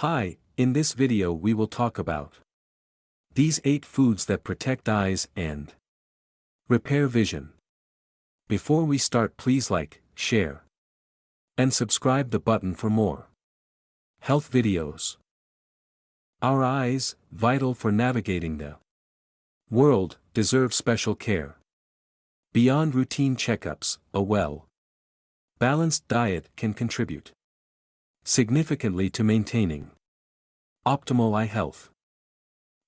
Hi, in this video we will talk about these 8 foods that protect eyes and repair vision. Before we start, please like, share, and subscribe the button for more health videos. Our eyes, vital for navigating the world, deserve special care. Beyond routine checkups, a well-balanced diet can contribute significantly to maintaining optimal eye health.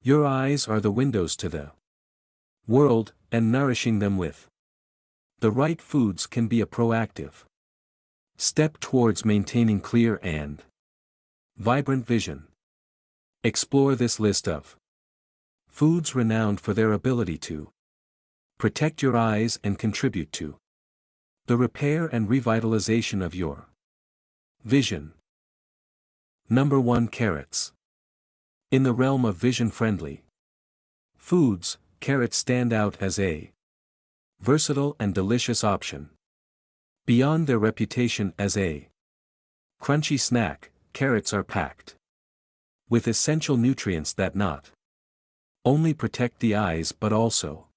Your eyes are the windows to the world, and nourishing them with the right foods can be a proactive step towards maintaining clear and vibrant vision. Explore this list of foods renowned for their ability to protect your eyes and contribute to the repair and revitalization of your vision. Number 1. Carrots. In the realm of vision-friendly foods, carrots stand out as a versatile and delicious option. Beyond their reputation as a crunchy snack, carrots are packed with essential nutrients that not only protect the eyes but also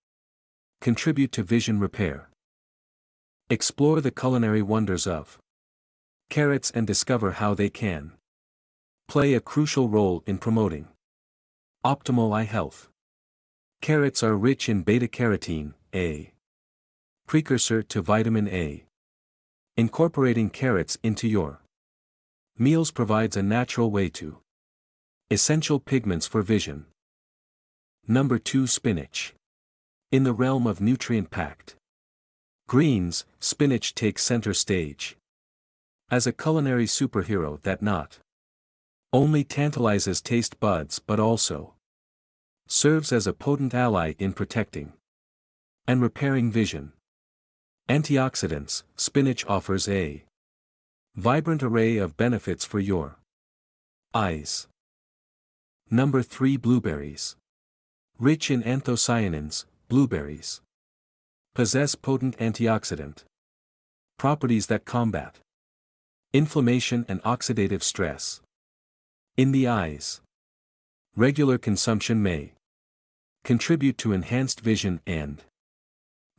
contribute to vision repair. Explore the culinary wonders of carrots and discover how they can play a crucial role in promoting optimal eye health. Carrots are rich in beta-carotene, a precursor to vitamin A. Incorporating carrots into your meals provides a natural way to essential pigments for vision. Number 2. Spinach. In the realm of nutrient-packed greens, spinach takes center stage as a culinary superhero that not only tantalizes taste buds but also serves as a potent ally in protecting and repairing vision. Antioxidants. Spinach offers a vibrant array of benefits for your eyes. Number 3. Blueberries. Rich in anthocyanins, blueberries possess potent antioxidant properties that combat inflammation and oxidative stress in the eyes. Regular consumption may contribute to enhanced vision and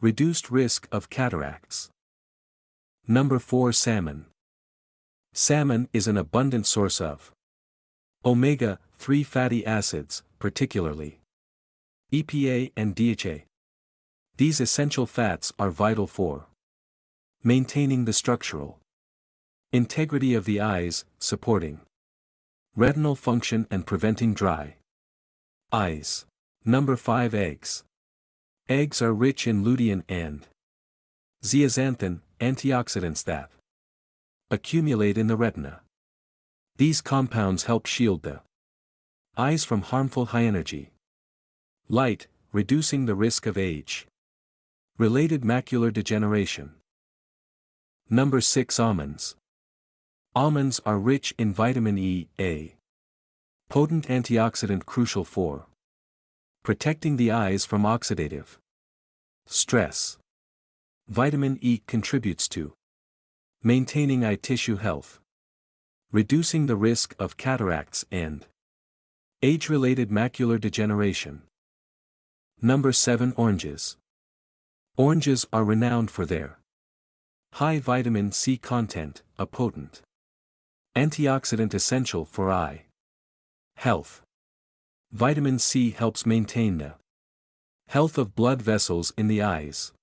reduced risk of cataracts. Number 4. Salmon. Salmon is an abundant source of omega-3 fatty acids, particularly EPA and DHA. These essential fats are vital for maintaining the structural integrity of the eyes, supporting retinal function and preventing dry eyes. Number 5. Eggs. Eggs are rich in lutein and zeaxanthin, antioxidants that accumulate in the retina. These compounds help shield the eyes from harmful high-energy light, reducing the risk of age-related macular degeneration. Number 6. Almonds. Almonds are rich in vitamin E, a potent antioxidant crucial for protecting the eyes from oxidative stress. Vitamin E contributes to maintaining eye tissue health, reducing the risk of cataracts and age-related macular degeneration. Number 7. Oranges. Oranges are renowned for their high vitamin C content, a potent antioxidant essential for eye health. Vitamin C helps maintain the health of blood vessels in the eyes,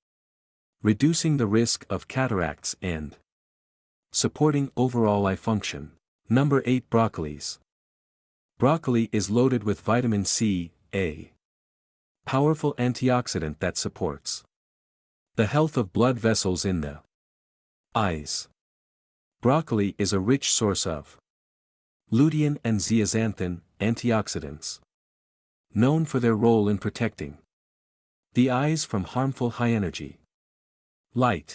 reducing the risk of cataracts and supporting overall eye function. Number 8. Broccolis. Broccoli is loaded with vitamin C, a powerful antioxidant that supports the health of blood vessels in the eyes. Broccoli is a rich source of lutein and zeaxanthin, antioxidants known for their role in protecting the eyes from harmful high-energy light.